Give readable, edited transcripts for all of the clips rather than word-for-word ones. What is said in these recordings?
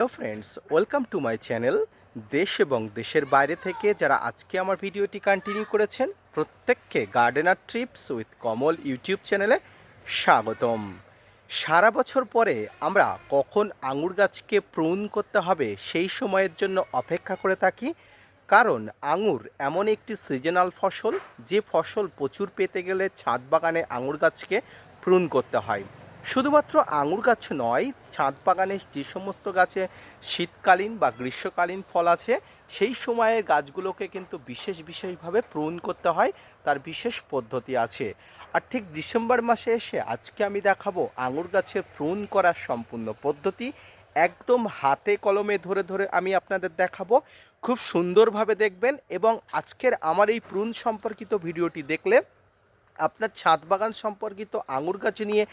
Hello friends, welcome to my channel. দেশ এবং দেশের বাইরে থেকে যারা আজকে আমার ভিডিওটি কন্টিনিউ করেছেন প্রত্যেককে gardener TRIPS with Kamal YouTube চ্যানেলে স্বাগতম। সারা বছর পরে আমরা কখন আঙুর গাছকে প্রুন করতে হবে সেই সময়ের জন্য অপেক্ষা করে থাকি, কারণ আঙুর এমন একটি সিজনাল ফসল যে ফসল প্রচুর পেতে গেলে ছাদ বাগানে আঙুর গাছকে প্রুন করতে হয়। শুধুমাত্র আঙুর গাছ নয়, ছাদ বাগানে যে সমস্ত গাছে শীতকালীন বা গ্রীষ্মকালীন ফল আছে সেই সময়ের গাছগুলোকে কিন্তু বিশেষভাবে প্রুন করতে হয়, তার বিশেষ পদ্ধতি আছে। আর ঠিক ডিসেম্বর মাসে এসে আজকে আমি দেখাবো আঙুর গাছের প্রুন করার সম্পূর্ণ পদ্ধতি। একদম হাতে কলমে ধরে ধরে আমি আপনাদের দেখাবো, খুব সুন্দরভাবে দেখবেন। এবং আজকের আমার এই প্রুন সম্পর্কিত ভিডিওটি দেখলে আপনার ছাদ বাগান সম্পর্কিত আঙুর গাছ নিয়ে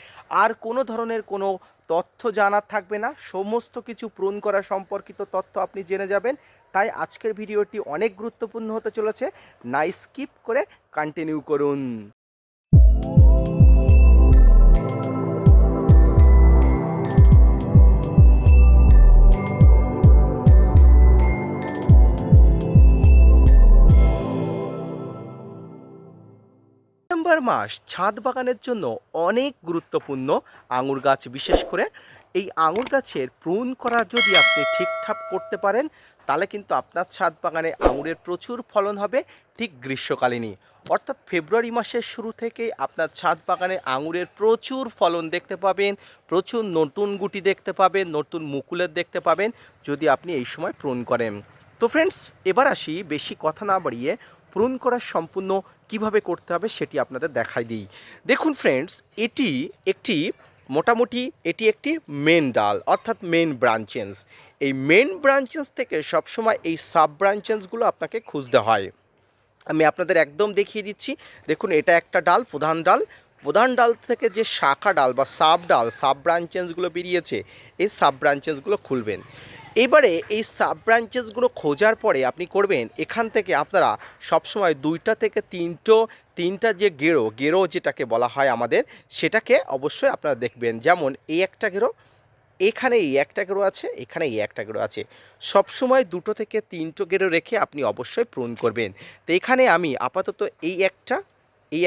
আর কোনো ধরনের কোনো তথ্য জানার থাকবে না, সমস্ত কিছু প্রুন করা সম্পর্কিত তথ্য আপনি জেনে যাবেন। তাই আজকের ভিডিওটি অনেক গুরুত্বপূর্ণ হতে চলেছে, না স্কিপ করে কন্টিনিউ করুন। ডিসেম্বর মাস ছাদ বাগানের জন্য অনেক গুরুত্বপূর্ণ। আঙুর গাছ বিশেষ করে এই আঙুর গাছের প্রুন করা যদি আপনি ঠিকঠাক করতে পারেন তাহলে কিন্তু আপনার ছাদ বাগানে আঙুরের প্রচুর ফলন হবে, ঠিক গ্রীষ্মকালীনই। অর্থাৎ ফেব্রুয়ারি মাসের শুরু থেকে আপনার ছাদ বাগানে আঙুরের প্রচুর ফলন দেখতে পাবেন, প্রচুর নতুন গুটি দেখতে পাবেন, নতুন মুকুলের দেখতে পাবেন যদি আপনি এই সময় প্রুন করেন। তো ফ্রেন্ডস, এবার আসি বেশি কথা না বাড়িয়ে প্রুন করা সম্পূর্ণ কিভাবে করতে হবে সেটি আপনাদের দেখাই দিই। দেখুন ফ্রেন্ডস, এটি একটি মেন ডাল, অর্থাৎ মেন ব্রাঞ্চেস। এই মেন ব্রাঞ্চেস থেকে সবসময় এই সাব ব্রাঞ্চেসগুলো আপনাকে খুঁজতে হয়। আমি আপনাদের একদম দেখিয়ে দিচ্ছি। দেখুন, এটা একটা ডাল, প্রধান ডাল থেকে যে শাখা ডাল বা সাব ব্রাঞ্চেসগুলো বেরিয়েছে, এই সাব ব্রাঞ্চেসগুলো খুলবেন। এবারে এই সাব ব্রাঞ্চেসগুলো খোঁজার পরে আপনি করবেন, এখান থেকে আপনারা সবসময় দুইটা থেকে তিনটা যে গেরো যেটাকে বলা হয় আমাদের, সেটাকে অবশ্যই আপনারা দেখবেন। যেমন এই একটা গেরো, এখানে এই একটা গেরো আছে, এখানে এই একটা গেরো আছে। সবসময় দুটো থেকে তিনটো গেরো রেখে আপনি অবশ্যই প্রুন করবেন। তো এখানে আমি আপাতত এই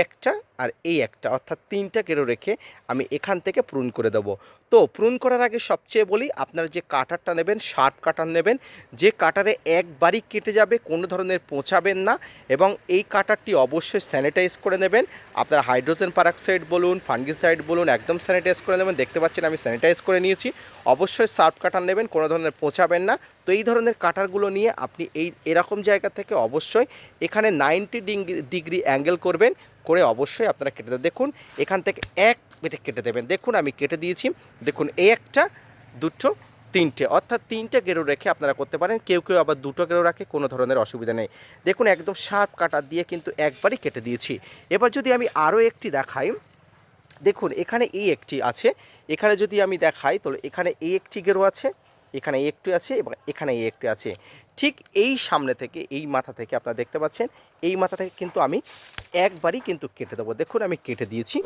একটা আর এই একটা, অর্থাৎ তিনটা গেরো রেখে আমি এখান থেকে প্রুন করে দেবো। তো প্রুন করার আগে সবচেয়ে বলি, আপনারা যে কাটারটা নেবেন শার্প কাটার নেবেন, যে কাটারে একবারই কেটে যাবে, কোনো ধরনের পোঁছাবেন না। এবং এই কাটারটি অবশ্যই স্যানিটাইজ করে নেবেন। আপনার হাইড্রোজেন পারঅক্সাইড বলুন, ফাঙ্গিসাইড বলুন, একদম স্যানিটাইজ করে নেবেন। দেখতে পাচ্ছেন আমি স্যানিটাইজ করে নিয়েছি। অবশ্যই শার্প কাটার নেবেন, কোনো ধরনের পোঁছাবেন না। তো এই ধরনের কাটারগুলো নিয়ে আপনি এরকম জায়গা থেকে অবশ্যই এখানে 90 ডিগ্রি অ্যাঙ্গেল করবেন, করে অবশ্যই আপনারা কেটে দেবেন। দেখুন, এখান থেকে এক পেটে কেটে দেবেন। দেখুন আমি কেটে দিয়েছি। দেখুন, এই একটা, দুটো, তিনটে, অর্থাৎ তিনটে গেরো রেখে আপনারা করতে পারেন। কেউ আবার দুটো গেরো রাখে, কোনো ধরনের অসুবিধা নেই। দেখুন, একদম শার্প কাটার দিয়ে কিন্তু একবারই কেটে দিয়েছি। এবার যদি আমি আরও একটি দেখাই, দেখুন এখানে এই একটি আছে। এখানে যদি আমি দেখাই তাহলে এখানে এই একটি গেরো আছে, এখানে এই একটি আছে এবং এখানে এই একটি আছে। ঠিক এই সামনে থেকে, এই মাথা থেকে আপনারা দেখতে পাচ্ছেন, এই মাথা থেকে কিন্তু আমি একবারই কিন্তু কেটে দেবো। দেখুন আমি কেটে দিয়েছি।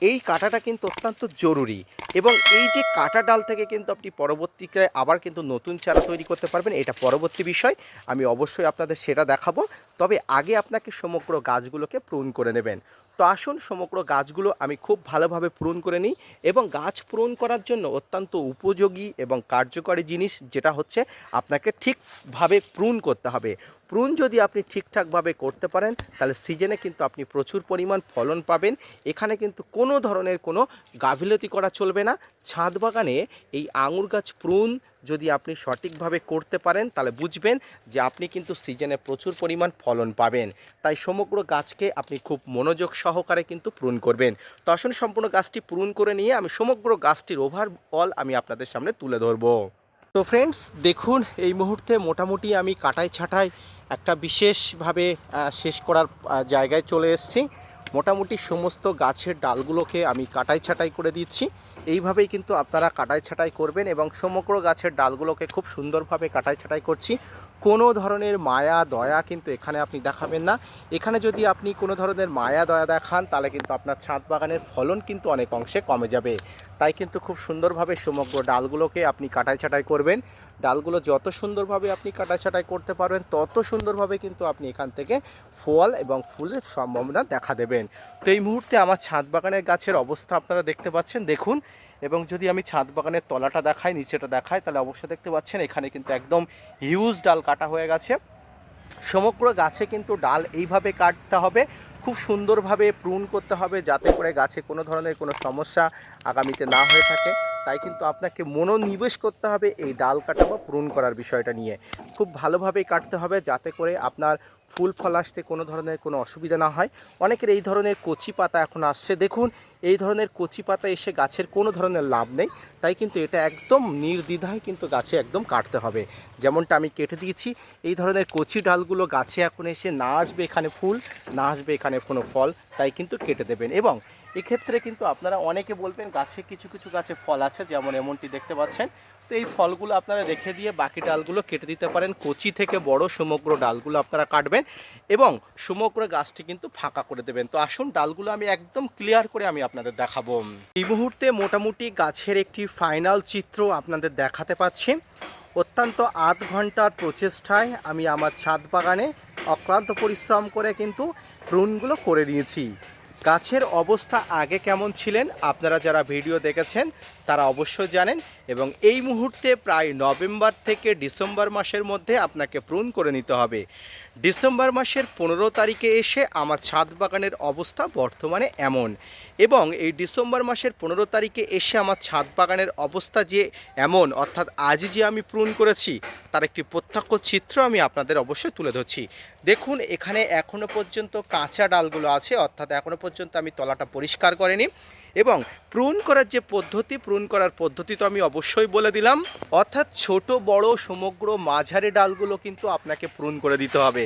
এই কাটাটা কিন্তু অত্যন্ত জরুরি, এবং এই যে কাটা ডাল থেকে কিন্তু আপনি পরবর্তীকালে আবার কিন্তু নতুন চারা তৈরি করতে পারবেন। এটা পরবর্তী বিষয়, আমি অবশ্যই আপনাদের সেটা দেখাবো। তবে আগে আপনাকে সমগ্র গাছগুলোকে প্রুন করে নেবেন। তো আসুন, সমগ্র গাছগুলো আমি খুব ভালোভাবে প্রুন করে নিই। এবং গাছ প্রুন করার জন্য অত্যন্ত উপযোগী এবং কার্যকরী জিনিস যেটা হচ্ছে, আপনাকে ঠিকভাবে প্রুন করতে হবে। প্রুন যদি আপনি ঠিকঠাকভাবে করতে পারেন তাহলে সিজনে কিন্তু আপনি প্রচুর পরিমাণ ফলন পাবেন। এখানে কিন্তু কোনো ধরনের কোনো গাফিলতি করা চলবে না। ছাদ বাগানে এই আঙুর গাছ প্রুন যদি আপনি সঠিকভাবে করতে পারেন তাহলে বুঝবেন যে আপনি কিন্তু সিজনে প্রচুর পরিমাণ ফলন পাবেন। তাই সমগ্র গাছকে আপনি খুব মনোযোগ সহকারে কিন্তু প্রুন করবেন। তো আসুন, সম্পূর্ণ গাছটি প্রুন করে নিয়ে আমি সমগ্র গাছটির ওভারঅল আমি আপনাদের সামনে তুলে ধরবো। তো ফ্রেন্ডস, দেখুন এই মুহূর্তে মোটামুটি আমি কাটাই ছাঁটাই একটা বিশেষভাবে শেষ করার জায়গায় চলে এসেছি। মোটামুটি সমস্ত গাছের ডালগুলোকে আমি কাটাই ছাঁটাই করে দিচ্ছি। এইভাবেই কিন্তু আপনারা কাটাই ছাঁটাই করবেন এবং সমগ্র গাছের ডালগুলোকে খুব সুন্দরভাবে কাটাই ছাঁটাই করছি। কোনো ধরনের মায়া দয়া কিন্তু এখানে আপনি দেখাবেন না। এখানে যদি আপনি কোনো ধরনের মায়া দয়া দেখান তাহলে কিন্তু আপনার ছাদ বাগানের ফলন কিন্তু অনেক অংশে কমে যাবে। তাই কিন্তু খুব সুন্দরভাবে সমগ্র ডালগুলোকে আপনি কাটাই ছাঁটাই করবেন। ডালগুলো যত সুন্দরভাবে আপনি কাটাই ছাঁটাই করতে পারবেন তত সুন্দরভাবে কিন্তু আপনি এখান থেকে ফল এবং ফুলের সম্ভাবনা দেখা দেবেন। তো এই মুহূর্তে আমার ছাদ বাগানের গাছের অবস্থা আপনারা দেখতে পাচ্ছেন, দেখুন। এবং যদি আমি ছাদ বাগানের তলাটা দেখাই, নিচেটা দেখাই, তাহলে অবশ্যই দেখতে পাচ্ছেন এখানে কিন্তু একদম হিউজ ডাল কাটা হয়ে গেছে। সমগ্র গাছে কিন্তু ডাল এইভাবে কাটতে হবে, খুব সুন্দরভাবে প্রুন করতে হবে যাতে করে গাছে কোনো ধরনের কোনো সমস্যা আগামীতে না হয়ে থাকে। তাই কিন্তু আপনাকে মনোনিবেশ করতে হবে এই ডাল কাটা বা প্রুন করার বিষয়টা নিয়ে। খুব ভালোভাবেই কাটতে হবে যাতে করে আপনার ফুল ফল আসতে কোনো ধরনের কোনো অসুবিধা না হয়। অনেকের এই ধরনের কচি পাতা এখন আসছে, দেখুন এই ধরনের কচি পাতা এসে গাছের কোনো ধরনের লাভ নেই। তাই কিন্তু এটা একদম নির্দ্বিধায় কিন্তু গাছে একদম কাটতে হবে। যেমনটা আমি কেটে দিয়েছি, এই ধরনের কচি ডালগুলো গাছে এখন এসে না আসবে এখানে ফুল, না আসবে এখানে কোনো ফল, তাই কিন্তু কেটে দেবেন। এবং এক্ষেত্রে কিন্তু আপনারা অনেকে বলবেন গাছে কিছু কিছু গাছে ফল আছে, যেমন এমনটি দেখতে পাচ্ছেন। তো এই ফলগুলো আপনারা রেখে দিয়ে বাকি ডালগুলো কেটে দিতে পারেন। কচি থেকে বড় সমগ্র ডালগুলো আপনারা কাটবেন এবং সমগ্র গাছটি কিন্তু ফাঁকা করে দেবেন। তো আসুন ডালগুলো আমি একদম ক্লিয়ার করে আমি আপনাদের দেখাবো। এই মুহূর্তে মোটামুটি গাছের একটি ফাইনাল চিত্র আপনাদের দেখাতে পাচ্ছি। অত্যন্ত ৮ ঘন্টার প্রচেষ্টায় আমি আমার ছাদ বাগানে অক্লান্ত পরিশ্রম করে কিন্তু প্রুনগুলো করে নিয়েছি। গাছের অবস্থা আগে কেমন ছিলেন আপনারা যারা ভিডিও দেখেছেন তারা অবশ্যই জানেন। এবং এই মুহূর্তে প্রায় নভেম্বর থেকে ডিসেম্বর মাসের মধ্যে আপনাকে প্রুন করে নিতে হবে। ডিসেম্বর মাসের ১৫ তারিখে এসে আমার ছাদ বাগানের অবস্থা বর্তমানে এমন। এবং এই ডিসেম্বর মাসের ১৫ তারিখে এসে আমার ছাদ বাগানের অবস্থা যে এমন, অর্থাৎ আজ যে আমি প্রুন করেছি তার একটি প্রত্যক্ষ চিত্র আমি আপনাদের অবশ্যই তুলে ধরছি। দেখুন এখানে এখনও পর্যন্ত কাঁচা ডালগুলো আছে, অর্থাৎ এখনও পর্যন্ত আমি তলাটা পরিষ্কার করিনি। এবং প্রুন করার যে পদ্ধতি, প্রুন করার পদ্ধতি তো আমি অবশ্যই বলে দিলাম, অর্থাৎ ছোট বড় সমগ্র মাঝারি ডালগুলো কিন্তু আপনাকে প্রুন করে দিতে হবে।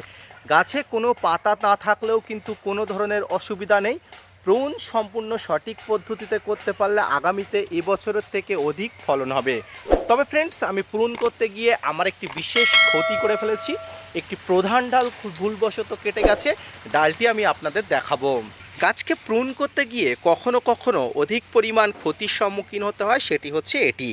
গাছে কোনো পাতা না থাকলেও কিন্তু কোনো ধরনের অসুবিধা নেই। প্রুন সম্পূর্ণ সঠিক পদ্ধতিতে করতে পারলে আগামীতে এবছরের থেকে অধিক ফলন হবে। তবে ফ্রেন্ডস, আমি প্রুন করতে গিয়ে আমার একটি বিশেষ ক্ষতি করে ফেলেছি। একটি প্রধান ডাল ভুলবশত কেটে গেছে, ডালটি আমি আপনাদের দেখাবো। গাছকে প্রুন করতে গিয়ে কখনো কখনো অধিক পরিমাণ ক্ষতির সম্মুখীন হতে হয়, সেটি হচ্ছে এটি।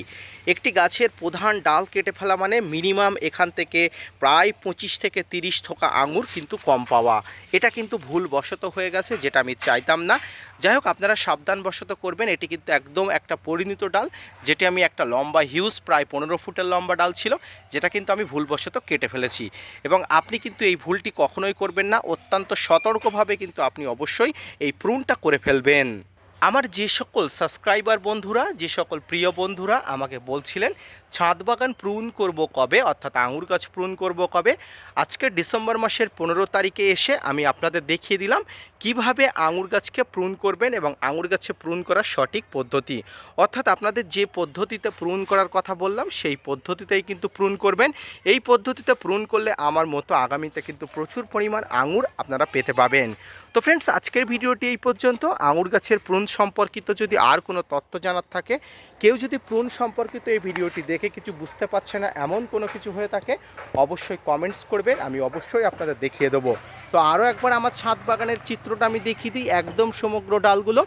একটি গাছের প্রধান ডাল কেটে ফেলা মানে মিনিমাম এখান থেকে প্রায় ২৫ থেকে ৩০ থোকা আঙুর কিন্তু কম পাওয়া। এটা কিন্তু ভুলবশত হয়ে গেছে, যেটা আমি চাইতাম না। যাই হোক, আপনারা সাবধানবশত করবেন। এটি কিন্তু একদম একটা পরিণত ডাল, যেটি আমি একটা লম্বা হিউজ প্রায় ১৫ ফুটের লম্বা ডাল ছিল, যেটা কিন্তু আমি ভুলবশত কেটে ফেলেছি। এবং আপনি কিন্তু এই ভুলটি কখনোই করবেন না। অত্যন্ত সতর্কভাবে কিন্তু আপনি অবশ্যই এই প্রুনটা করে ফেলবেন। আমার যে সকল সাবস্ক্রাইবার বন্ধুরা, যে সকল প্রিয় বন্ধুরা আমাকে বলছিলেন ছাদ বাগান প্রুন করব কবে, অর্থাৎ আঙুর গাছ প্রুন করব কবে, আজকে ডিসেম্বর মাসের ১৫ তারিখে এসে আমি আপনাদের দেখিয়ে দিলাম কিভাবে আঙুর গাছকে প্রুন করবেন এবং আঙুর গাছে প্রুন করার সঠিক পদ্ধতি। অর্থাৎ আপনাদের যে পদ্ধতিতে প্রুন করার কথা বললাম সেই পদ্ধতিতেই কিন্তু প্রুন করবেন। এই পদ্ধতিতে প্রুন করলে আমার মতো আগামীতে কিন্তু প্রচুর পরিমাণ আঙুর আপনারা পেতে পাবেন। তো ফ্রেন্ডস, আজকের ভিডিওটি এই পর্যন্ত। আঙুর গাছের প্রুন সম্পর্কিত যদি আর কোনো তথ্য জানার থাকে, কেউ যদি প্রুন সম্পর্কিত এই ভিডিওটি দেখে কিছু বুঝতে পারছে না, এমন কোনো কিছু হয়ে থাকে, অবশ্যই কমেন্টস করবেন, আমি অবশ্যই আপনাদের দেখিয়ে দেবো। তো আরও একবার আমার ছাদ বাগানের চিত্রটা আমি দেখিয়ে দিই, একদম সমগ্র ডালগুলো।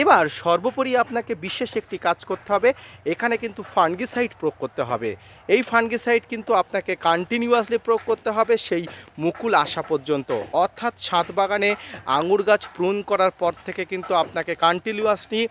এবার সর্বোপরি আপনাকে বিশেষ একটি কাজ করতে হবে, এখানে কিন্তু ফাঙ্গিসাইড প্রয়োগ করতে হবে। এই ফাঙ্গিসাইড কিন্তু আপনাকে কন্টিনিউয়াসলি প্রয়োগ করতে হবে সেই মুকুল আসা পর্যন্ত। অর্থাৎ ছাদ বাগানে আঙুর গাছ প্রুন করার পর থেকে কিন্তু আপনাকে কন্টিনিউয়াসলি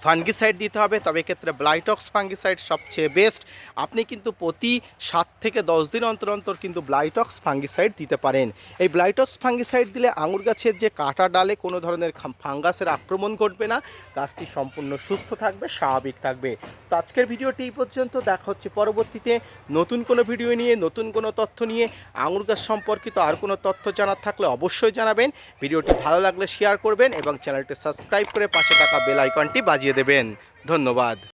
ফাঙ্গিসাইড দিতে হবে। তবে এক্ষেত্রে ব্লাইটক্স ফাঙ্গিসাইড সবচেয়ে বেস্ট। আপনি কিন্তু প্রতি ৭ থেকে ১০ দিন অন্তর অন্তর কিন্তু ব্লাইটক্স ফাঙ্গিসাইড দিতে পারেন। এই ব্লাইটক্স ফাঙ্গিসাইড দিলে আঙুর গাছের যে কাটা ডালে কোনো ধরনের ফাঙ্গাসের আক্রমণ ঘটবে না, গাছটি সম্পূর্ণ সুস্থ থাকবে, স্বাভাবিক থাকবে। তো আজকের ভিডিওটি এই পর্যন্ত। দেখা হচ্ছে পরবর্তীতে নতুন কোনো ভিডিও নিয়ে, নতুন কোনো তথ্য নিয়ে। আঙুর গাছ সম্পর্কিত আর কোনো তথ্য জানার থাকলে অবশ্যই জানাবেন। ভিডিওটি ভালো লাগলে শেয়ার করবেন এবং চ্যানেলটি সাবস্ক্রাইব করে পাশে থাকা বেল আইকনটি বাজিয়ে দেবেন। ধন্যবাদ।